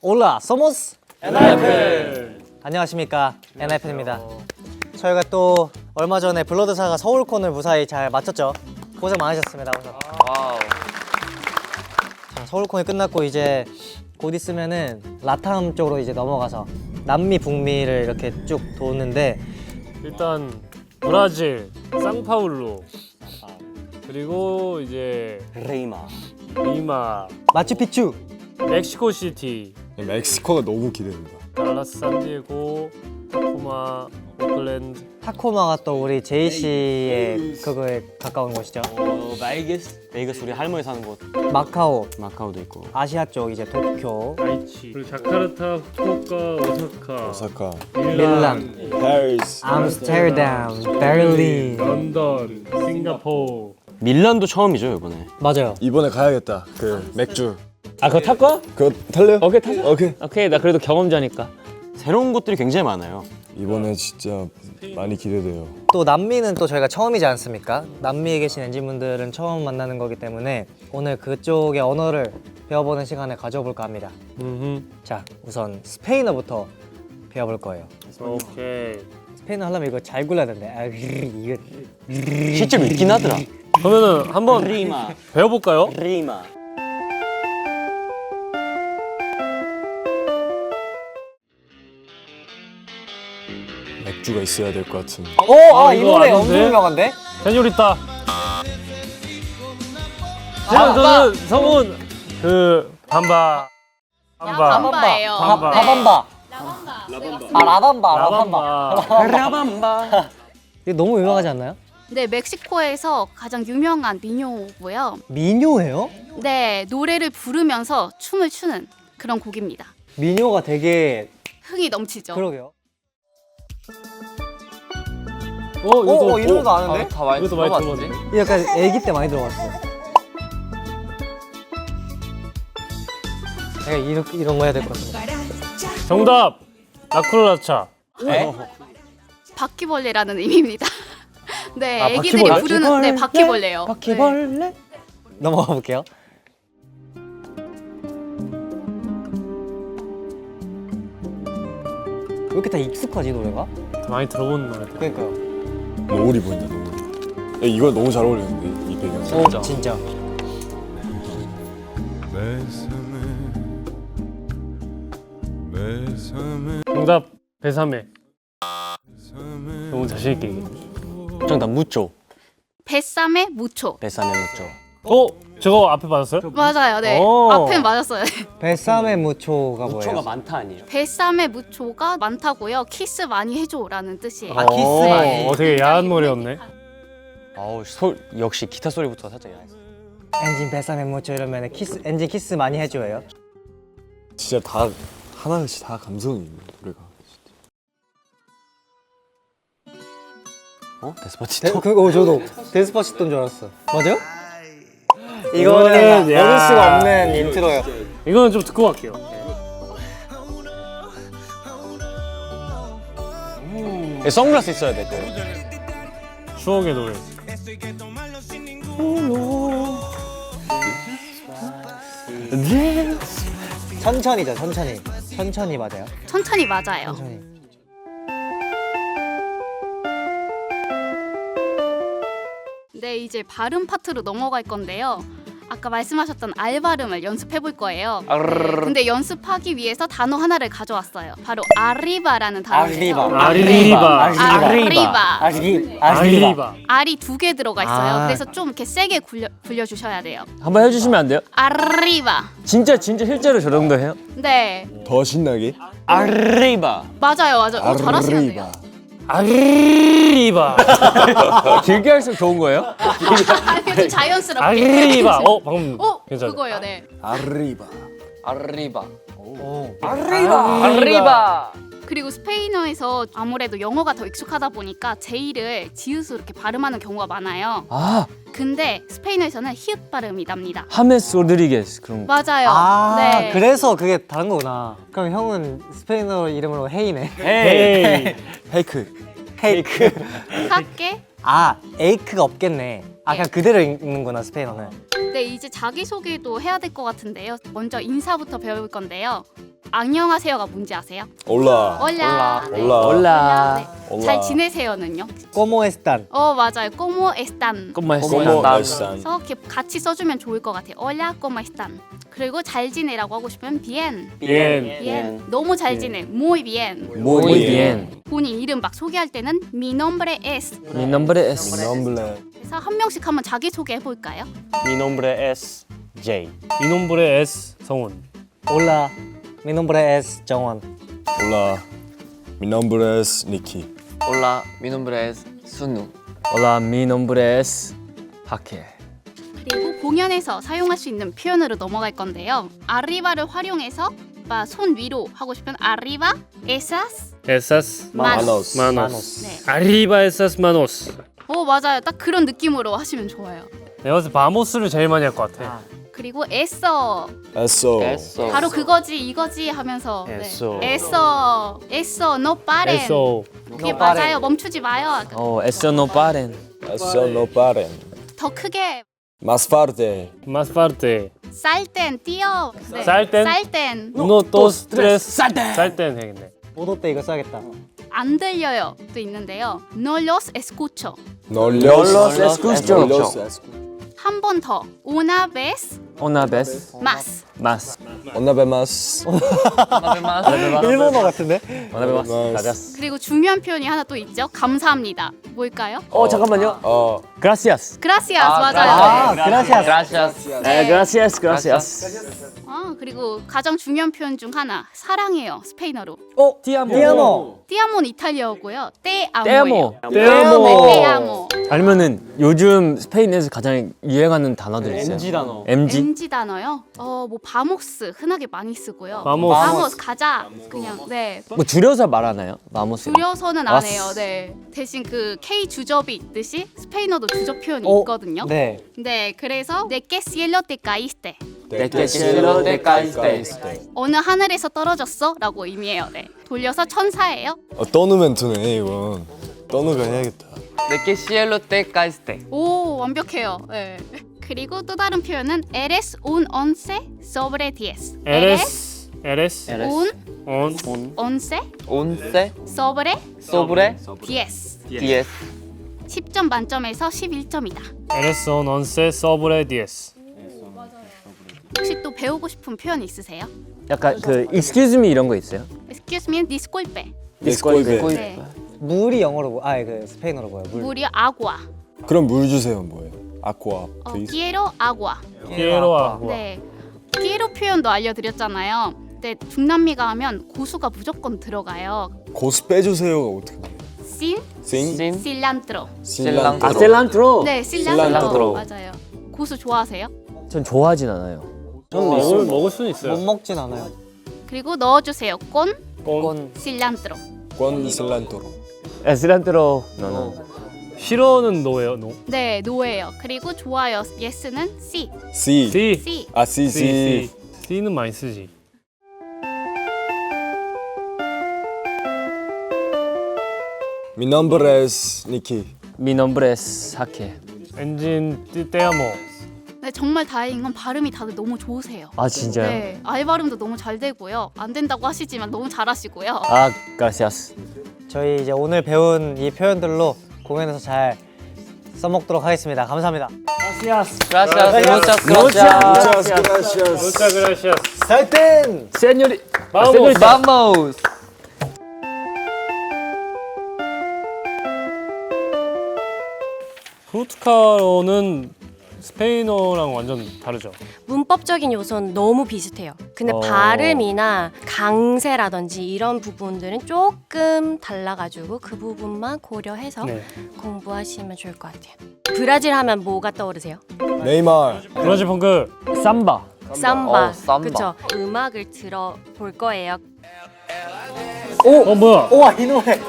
올라 소모스 엔하이픈. 안녕하십니까, 엔하이픈입니다. 저희가 또 얼마 전에 블러드사가 서울콘을 무사히 잘 마쳤죠. 고생 많으셨습니다. 우선. 와우. 자, 서울콘이 끝났고 이제 곧 있으면은 라탐 쪽으로 이제 넘어가서 남미 북미를 이렇게 쭉 도는데, 일단 브라질, 상파울루, 그리고 이제 리마, 마추픽추. 멕시코 시티, 멕시코가 너무 기대됩니다. 달라스, 산디에고, 타코마, 오클랜드. 타코마가 또 우리 제이 씨의 그거에 가까운 곳이죠. 베이거스 우리 할머니 사는 곳. 마카오, 마카오도 있고. 아시아 쪽 이제 도쿄, 아이치, 그리고 자카르타, 후쿠오카, 오사카, 밀란, 파리스. 암스테르담, 베를린. 런던, 싱가포르. 밀란도 처음이죠 이번에. 맞아요. 이번에 가야겠다. 그 맥주. 아 그거 탈 거야? 그거 탈래요? 오케이 타자. 오케이. 오케이 나 그래도 경험자니까. 새로운 곳들이 굉장히 많아요. 이번에 진짜 많이 기대돼요. 또 남미는 또 저희가 처음이지 않습니까? 남미에 계신 엔진분들은 처음 만나는 거기 때문에 오늘 그쪽의 언어를 배워보는 시간을 가져볼까 합니다. 자, 우선 스페인어부터 배워볼 거예요. 오케이. 스페인어 하려면 이거 잘 골라야 되는데, 아, 이거 실제로 있긴 하더라. 그러면은 한번 리마. 배워볼까요? 리마. 맥주가 있어야 될 것 같은. 이 이거 노래 아닌데? 엄청 유명한데? 세뇨리따. 저는 성은 그 밤바. 밤바예요. 밤바. 라밤바. 라밤바. 라밤바. 이거 너무 유명하지 않나요? 네, 멕시코에서 가장 유명한 민요고요. 민요예요? 네, 노래를 부르면서 춤을 추는 그런 곡입니다. 민요가 되게, 흥이 넘치죠. 그러게요. 이것도 이 노래도 아는데? 다 많이 이것도 많이 들어봤네. 이거 약간 애기 때 많이 들어봤어. 내가 이런 거 해야 될 것 같아. 정답. 라쿨라차. 바퀴벌레라는 의미입니다. 네, 아, 애기들이 바퀴벌레? 부르는 네, 바퀴벌레요. 바퀴벌레? 넘어가 볼게요. 왜 이렇게 다 익숙하지, 노래가? 많이 들어본 노래. 그러니까요. 노을이 보인다, 노을. 야, 이거 너무 잘 어울리는데, 이 배경. 진짜. 정답. 베사메. 너무 자신 있게 얘기해. 정답 무쪼. 뱃삼의 무초. 베사메 무쪼. 저거 앞에 받았어요? 맞아요. 네. 오. 앞에 맞았어요. 뱃삼의 무초가 무쪼가 뭐예요? 많다 아니에요? 뱃삼의 무초가 많다고요. 키스 많이 해줘라는 뜻이에요. 키스 많이. 되게 야한 노래였네. 아우 역시 기타 소리부터 살짝 야했어. 엔진 뱃삼의 무초 이러면 엔진 키스 많이 해줘요. 진짜 다 하나같이 다 감성이 있네, 노래가. 데스파치토. 저도 데스파시토인 줄 알았어. 맞아요? 이거는 이거는, 야. 모를 수가 없는 인트로예요. 이거는 좀 듣고 갈게요. 선글라스 있어야 될 거예요. 추억의 노래. 천천히죠, 천천히. 천천히 맞아요. 천천히 맞아요. 천천히. 네, 이제 발음 파트로 넘어갈 건데요. 아까 말씀하셨던 알 발음을 연습해 볼 거예요. 네, 근데 연습하기 위해서 단어 하나를 가져왔어요. 바로 아리바라는 단어예요. 아리바. 아리바. 알이 2개 들어가 있어요. 아. 그래서 좀 이렇게 세게 굴려주셔야 돼요. 한번 해주시면 안 돼요? 아리바. 진짜 실제로 저 정도 해요? 네, 더 신나게. 아리바. 맞아요. 잘하시는데요. 아리바. 길게 할수록 좋은 거예요? 아니, 좀 자연스럽게. 아리바. 방금 괜찮아. 그거요, 네. 아리바. 아리바. 아리바. 그리고 스페인어에서 아무래도 영어가 더 익숙하다 보니까 제이를 지읒으로 이렇게 발음하는 경우가 많아요. 아 근데 스페인어에서는 히읗 발음이 납니다. 하메스 로드리게스 그런 거. 맞아요. 네. 그래서 그게 다른 거구나. 그럼 형은 스페인어 이름으로 헤이네. 헤이. 페이크. 헤이크. 할게. 에이크가 없겠네. 그냥 그대로 읽는구나, 스페인어는. 네, 이제 자기소개도 해야 될 것 같은데요. 먼저 인사부터 배울 건데요. 안녕하세요가 뭔지 아세요? 올라. 올라. 네. 올라. 올라. 네. 올라. 잘 지내세요는요? 꼬모 에스탄. 맞아요. Como están? 꼬마 como 했어. están? 그래서 이렇게 같이 써주면 좋을 것 같아요. Hola, ¿cómo están? 그리고 잘 지내라고 하고 싶으면 bien. bien. bien. 너무 잘 지내. Muy bien. Muy bien. 본인 이름 막 소개할 때는 Mi nombre es. Mi nombre es. nombre. 그래서 한 명씩 한번 자기 소개해 볼까요? Mi nombre es Jay. 이놈브레 S 성훈. 올라. Mi nombre es 정원. Hola. Mi nombre es Nicky. Hola, mi nombre es Sunu. Hola, mi nombre es 하케. 그리고 공연에서 사용할 수 있는 표현으로 넘어갈 건데요. arriba를 활용해서 손 위로 하고 싶으면 arriba esas Esas manos. manos. 네. Arriba esas manos. 맞아요. 딱 그런 느낌으로 하시면 좋아요. 내가 봤을 때 바모스를 제일 많이 할 것 같아. 그리고 애써 Eso. Eso. 바로 그거지 이거지 하면서 애써. 애써 no paren. Eso. 그게 맞아요. 멈추지 마요. Eso no paren. Eso no paren. 더 크게 Más fuerte. Más parte. 쌀땐 뛰어. 네. 쌀땐? 쌀땐 Uno, dos, tres. 쌀땐 해야겠네. 오도 때 이거 써야겠다. 안 들려요도 있는데요. No los escucho. No los escucho. No los escucho. 한 번 더. Una vez Una vez más. más. Una vez más. 일본어 같은데? Una vez más. Más. 그리고 중요한 표현이 하나 또 있죠. 감사합니다. 뭘까요? 잠깐만요. 어. Gracias. Gracias 맞아요. 아, 그라시아스. Gracias. Gracias, gracias. 그리고 가장 중요한 표현 중 하나 사랑해요 스페인어로. Ti 디아모. 띠아모는 이탈리아어고요. Te 떼아모예요. amo. 떼아모. 아니면은 요즘 스페인에서 가장 유행하는 단어들 있어요. MG 단어. MG? MG 단어요. 뭐 바모스 흔하게 많이 쓰고요. 바모스. 바모스 가자. 그냥 네. 뭐 줄여서 말하나요? 마모스. 줄여서는 안 아스. 해요. 네. 대신 그 K 주접이 있듯이 스페인어도 주접 표현이 있거든요. 네. 네. 그래서 De qué cielo te caíste. De que cielo te caíste. 어느 하늘에서 떨어졌어라고 의미해요. 네. 돌려서 천사예요. 떠누 멘트네 이건. 떠누가 해야겠다. De que cielo te caíste. 오 완벽해요. 네. 그리고 또 다른 표현은 eres un once sobre diez. Eres. un On. once Once sobre sobre diez. 10. 10점 만점에서 11점이다. Eres un once sobre diez. 혹시 또 배우고 싶은 표현 있으세요? 약간 그 excuse me 이런 거 있어요? Excuse me, disculpe. Disculpe. 네. 물이 영어로 그 스페인어로 뭐예요? 물. 물이 agua. 그럼 물 주세요 뭐예요? Aqua, please. quiero agua. Quiero. 네. quiero 표현도 알려드렸잖아요. 근데 중남미가 하면 고수가 무조건 들어가요. 고수 빼주세요가 어떻게 돼요? sin Sin. cilantro. Cilantro. 셀란트로. 네, cilantro. cilantro. 맞아요. 고수 좋아하세요? 전 좋아하진 않아요. 먹을 수는 못 있어요. 먹진 않아요. 그리고 넣어주세요. con 건. cilantro. Con cilantro. 셀란트로. 너는. 싫어는 노예요. 노. 네, 노예요. 그리고 좋아요. yes는 sí. Si. C. sí. 아, si, si. C는 많이 쓰지. Mi nombre es Nicky. Mi nombre es 하케. 엔진 떼야모. 네, 정말 다행인 건 발음이 다들 너무 좋으세요. 아 진짜요? 네, 알 발음도 너무 잘 되고요. 안 된다고 하시지만 너무 잘하시고요. 아 gracias. 저희 이제 오늘 배운 이 표현들로 공연에서 잘 써먹도록 하겠습니다. 감사합니다. Gracias. Muchas gracias. Muchas gracias. Muchas gracias. 살땐 세뇨리. Vamos. Vamos. 포르투갈어는 스페인어랑 완전 다르죠. 문법적인 요소는 너무 비슷해요. 근데 발음이나 강세라든지 이런 부분들은 조금 달라가지고 그 부분만 고려해서 네. 공부하시면 좋을 것 같아요. 브라질 하면 뭐가 떠오르세요? 네이마르. 브라질 펑크. 삼바. 삼바. 삼바. 그쵸? 음악을 들어볼 거예요. 뭐야? 우와 이 노래.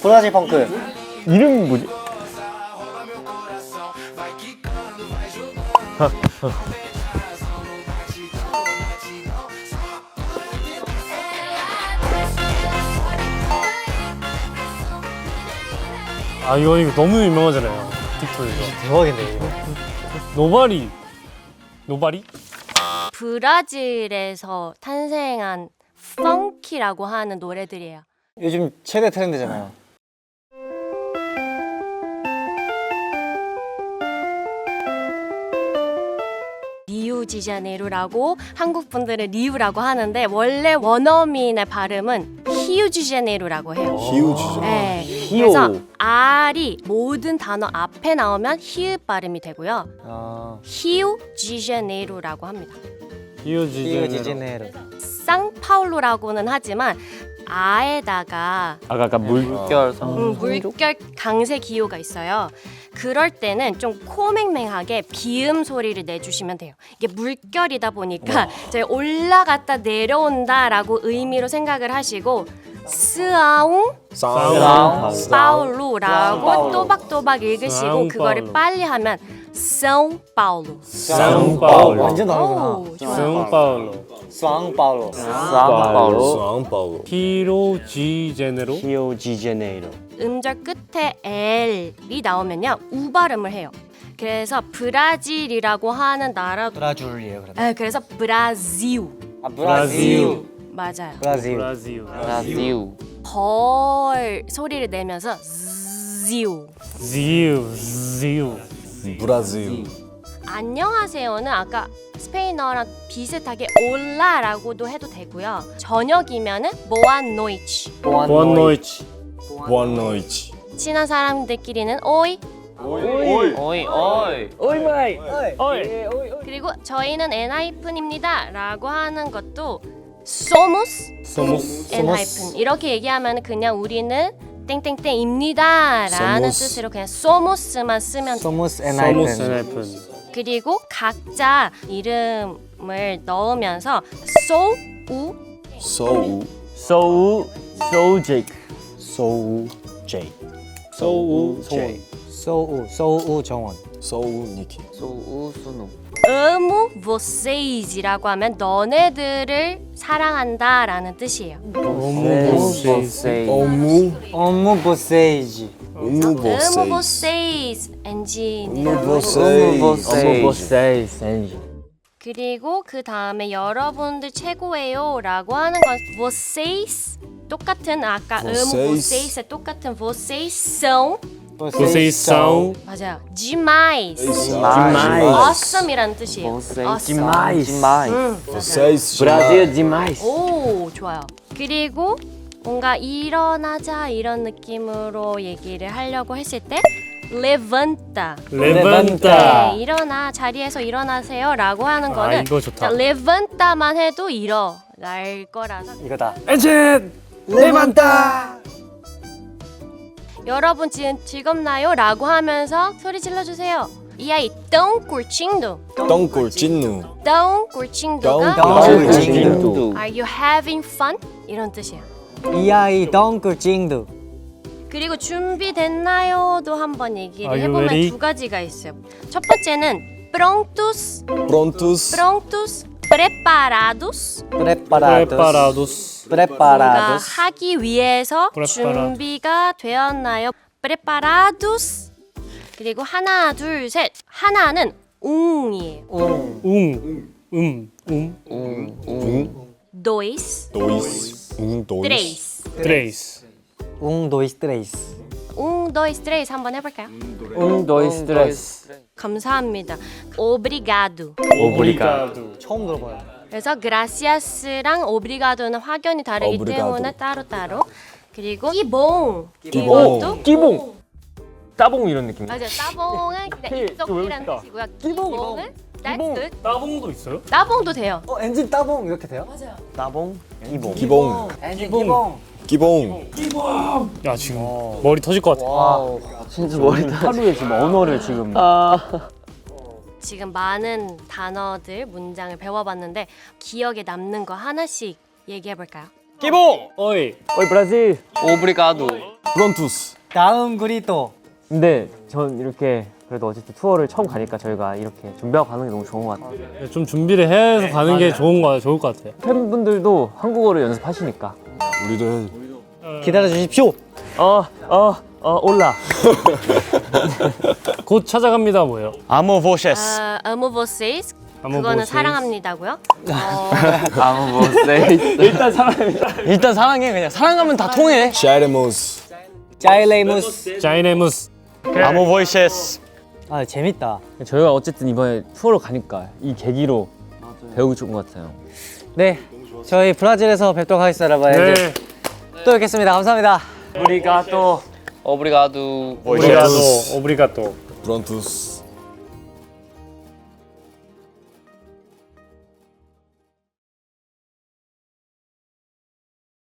브라질 펑크. 이름 뭐지? 아 이거 너무 유명하잖아요. 틱톡에서. 대박인데 이거. 노바리. 노바리? 브라질에서 탄생한 펑키라고 하는 노래들이에요. 요즘 최대 트렌드잖아요. 리우디자네이루라고 한국 분들은 리우라고 하는데 원래 원어민의 발음은 히우디자네이루라고 해요. 히우지죠. 네. 그래서 R이 모든 단어 앞에 나오면 히읗 발음이 되고요. 히우디자네이루라고 합니다. 히오지제네로. 상파울루라고는 하지만 아에다가 아까 물결 물결 강세 기호가 있어요. 그럴 때는 좀 코맹맹하게 비음 소리를 내주시면 돼요. 이게 물결이다 보니까 저희 올라갔다 내려온다라고 의미로 생각을 하시고 스아웅 파울루라고 또박또박 읽으시고 그거를 빨리 하면 상파울루. 상파울루. 완전 다르구나. 오, 좋아요. 상파울루. 쌍파울로. 쌍파울루 히로지제네로. 히오지제네이로. 음절 끝에 L이 나오면요 우 발음을 해요. 그래서 브라질이라고 하는 나라도 브라줄이에요, 그러면. 그래서 브라질 브라질. 맞아요. 브라질. 브라질. 라디우 벌 소리를 내면서 지우. 지우. 브라질. 안녕하세요는 아까 스페인어랑 비슷하게 올라라고도 해도 되고요. 저녁이면은 보안노이치. 보안노이치. 보안노이치. 친한 사람들끼리는 오이. 오이 그리고 저희는 엔하이픈입니다 라고 하는 것도 somos 소모스. 엔하이픈 이렇게 얘기하면 그냥 우리는 땡땡땡입니다 라는 somos. 뜻으로 그냥 somos만 쓰면 돼요. 소모스 소모스 엔하이픈. 엔하이픈. 그리고 각자 이름을 넣으면서 소우 소우. 소우 소제이크. 소우 제이. 소우 제이. 소우 정원. 소우 니키. 소우수누 amo vocês이라고 하면 너네들을 사랑한다라는 뜻이에요. 오무. 업무 보세이지. 오무 amo 보세이. vocês 엔진. 오무 보세이. 오모보세이스 엔진. 그리고 그 다음에 여러분들 최고예요라고 하는 건 vocês 똑같은 아까 amo vocês. vocês의 똑같은 vocês são 보세이사우. 맞아요. demais. awesome이라는 뜻이에요. 디마이스 보세이스. 브라질 디마이스. 오 좋아요. 그리고 뭔가 일어나자 이런 느낌으로 얘기를 하려고 했을 때 levanta. 레반타. 네, 일어나 자리에서 일어나세요라고 하는 거는 아 이거 좋다. levanta만 해도 일어날 거라서 이거다. 엔진. 레반타. 여러분 지금 즐겁나요? 라고 하면서 소리 질러주세요. 이 아이 tão curtindo. 똥골 찐누. tão curtindo가 tão 징두 Are you having fun? 이런 뜻이에요. 이 아이 덩크 찡두. 그리고 준비됐나요?도 한번 얘기를 Are you 해보면 ready? 두 가지가 있어요. 첫 번째는 prontos, 프론투스. prontos, preparados. 프레파라도스. 뭔가 프레파라도스. 하기 위해서 Preparado. 준비가 되었나요? preparados. 그리고 하나, 둘, 셋. 하나는 웅이에요. dois, 도이스. 도이스. três. 트레이스. 도이스 트레이스. dois, três 한번 해볼까요? 도이스 트레스. 감사합니다. obrigado. 오브리가도. 처음 들어봐요. 그래서 gracias랑 obrigado는 확연히 다르기 obrigado. 때문에 따로따로. 그리고 기봉. 기봉. 이것도 끼봉. 따봉 이런 느낌. 맞아요. 따봉은 그냥 입속이라는 외웠다. 뜻이고요. 기봉은 that's good. 따봉도 있어요? 따봉도 돼요. 엔진 따봉 이렇게 돼요? 따봉. 끼봉. 기봉. 엔진 기봉. 기봉. 야 지금 머리 터질 것 같아. 와우. 진짜 머리다 하루에 지금 언어를 지금. 지금 많은 단어들, 문장을 배워봤는데 기억에 남는 거 하나씩 얘기해볼까요? 끼봉. 어이. 어이 브라질. 오브리가도 프론투스. 다음 그리또. 근데 전 이렇게 그래도 어쨌든 투어를 처음 가니까 저희가 이렇게 준비하고 가는 게 너무 좋은 것 같아요. 좀 준비를 해서 가는 게 좋을 것 같아요. 팬분들도 한국어를 연습하시니까. 우리도 해. 기다려 주십시오. 올라. 곧 찾아갑니다 뭐예요? 아모 보셰스. amo vocês 그거는 사랑합니다고요? 아무 뭐 네. 일단 사랑해 그냥. 사랑하면 다 통해. 샤이레모스. 짜일레이무스. 자이네무스. 아모 보이셰스. 아 재밌다. 저희가 어쨌든 이번에 투어를 가니까 이 계기로 배우기 좋은 것 같아요. 네, 저희 브라질에서 뵙도록 하겠습니다, 여러분. 네. 이제 또 뵙겠습니다. 감사합니다. 오브리가도. 오브리가도. 오브리가또. 브론투스.